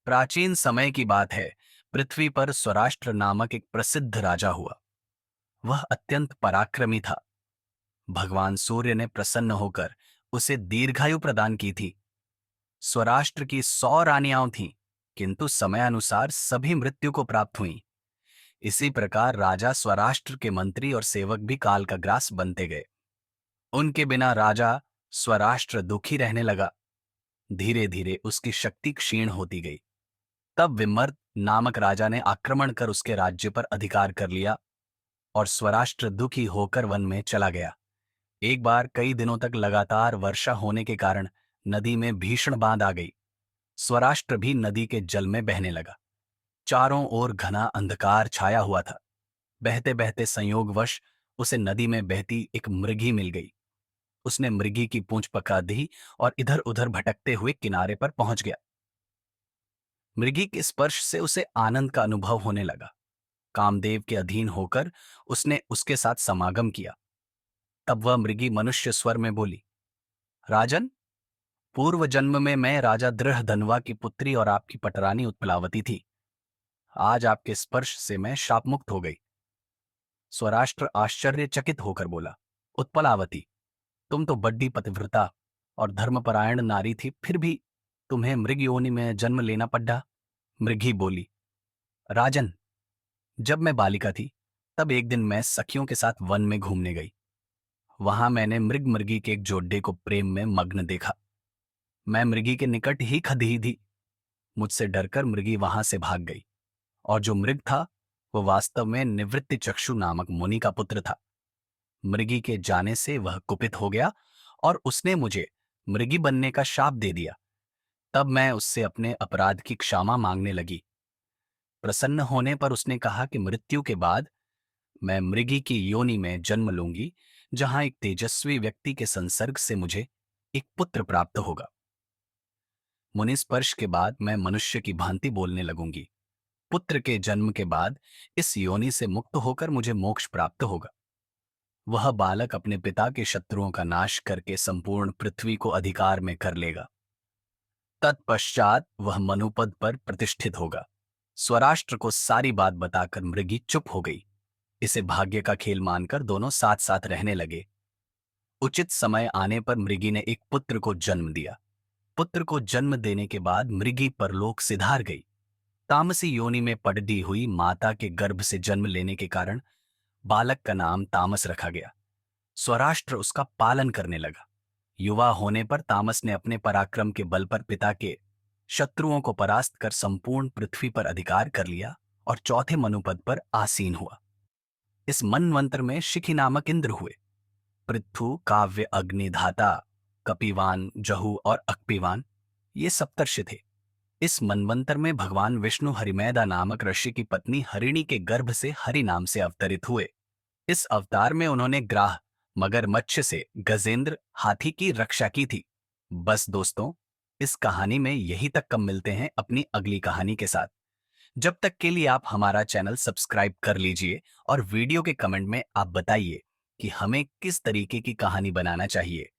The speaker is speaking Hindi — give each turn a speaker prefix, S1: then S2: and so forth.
S1: प्राचीन समय की बात है। पृथ्वी पर स्वराष्ट्र नामक एक प्रसिद्ध राजा हुआ। वह अत्यंत पराक्रमी था। भगवान सूर्य ने प्रसन्न होकर उसे दीर्घायु प्रदान की थी। स्वराष्ट्र की 100 रानियां थीं, किंतु समयानुसार सभी मृत्यु को प्राप्त हुईं। इसी प्रकार राजा स्वराष्ट्र के मंत्री और सेवक भी काल का ग्रास बनते गए। उनके बिना राजा स्वराष्ट्र दुखी रहने लगा। धीरे धीरे उसकी शक्ति क्षीण होती गई। तब विमर्द नामक राजा ने आक्रमण कर उसके राज्य पर अधिकार कर लिया और स्वराष्ट्र दुखी होकर वन में चला गया। एक बार कई दिनों तक लगातार वर्षा होने के कारण नदी में भीषण बांध आ गई। स्वराष्ट्र भी नदी के जल में बहने लगा। चारों ओर घना अंधकार छाया हुआ था। बहते बहते संयोगवश उसे नदी में बहती एक मृगी मिल गई। उसने मृगी की पूंछ पकड़ दी और इधर उधर भटकते हुए किनारे पर पहुंच गया। मृगी के स्पर्श से उसे आनंद का अनुभव होने लगा। कामदेव के अधीन होकर उसने उसके साथ समागम किया। तब वह मृगी मनुष्य स्वर में बोली, राजन, पूर्व जन्म में मैं राजा दृढ़धनवा की पुत्री और आपकी पटरानी उत्पलावती थी। आज आपके स्पर्श से मैं शापमुक्त हो गई। स्वराष्ट्र आश्चर्यचकित होकर बोला, उत्पलावती, तुम तो बड्डी पतिव्रता और धर्मपरायण नारी थी, फिर भी तुम्हें मृग योनि में जन्म लेना पड़ा। मृगी बोली, राजन, जब मैं बालिका थी तब एक दिन मैं सखियों के साथ वन में घूमने गई। वहां मैंने मृग मृगी के एक जोड़े को प्रेम में मग्न देखा। मैं मृगी के निकट ही खदी थी। मुझसे डरकर मृगी वहां से भाग गई और जो मृग था वो वास्तव में निवृत्ति चक्षु नामक मुनि का पुत्र था। मृगी के जाने से वह कुपित हो गया और उसने मुझे मृगी बनने का शाप दे दिया। तब मैं उससे अपने अपराध की क्षमा मांगने लगी। प्रसन्न होने पर उसने कहा कि मृत्यु के बाद मैं मृगी की योनि में जन्म लूंगी, जहां एक तेजस्वी व्यक्ति के संसर्ग से मुझे एक पुत्र प्राप्त होगा। मुनि स्पर्श के बाद मैं मनुष्य की भांति बोलने लगूंगी। पुत्र के जन्म के बाद इस योनि से मुक्त होकर मुझे मोक्ष प्राप्त होगा। वह बालक अपने पिता के शत्रुओं का नाश करके संपूर्ण पृथ्वी को अधिकार में कर लेगा। तत्पश्चात वह मनुपद पर प्रतिष्ठित होगा। स्वराष्ट्र को सारी बात बताकर मृगी चुप हो गई। इसे भाग्य का खेल मानकर दोनों साथ साथ रहने लगे। उचित समय आने पर मृगी ने एक पुत्र को जन्म दिया। पुत्र को जन्म देने के बाद मृगी परलोक सिधार गई। तामसी योनि में पड़डी हुई माता के गर्भ से जन्म लेने के कारण बालक का नाम तामस रखा गया। स्वराष्ट्र उसका पालन करने लगा। युवा होने पर तामस ने अपने पराक्रम के बल पर पिता के शत्रुओं को परास्त कर संपूर्ण पृथ्वी पर अधिकार कर लिया और चौथे मनुपद पर आसीन हुआ। इस मनवंतर में शिखी नामक इंद्र हुए। पृथु, काव्य, अग्नि, धाता, कपिवान, जहु और अक्पिवान ये सप्तर्षि थे। इस मनवंतर में भगवान विष्णु हरिमैदा नामक ऋषि की पत्नी हरिणी के गर्भ से हरि नाम से अवतरित हुए। इस अवतार में उन्होंने ग्राह, मगरमच्छ से गजेंद्र, हाथी की रक्षा की थी। बस दोस्तों, इस कहानी में यही तक कम। मिलते हैं अपनी अगली कहानी के साथ। जब तक के लिए आप हमारा चैनल सब्सक्राइब कर लीजिए और वीडियो के कमेंट में आप बताइए कि हमें किस तरीके की कहानी बनाना चाहिए।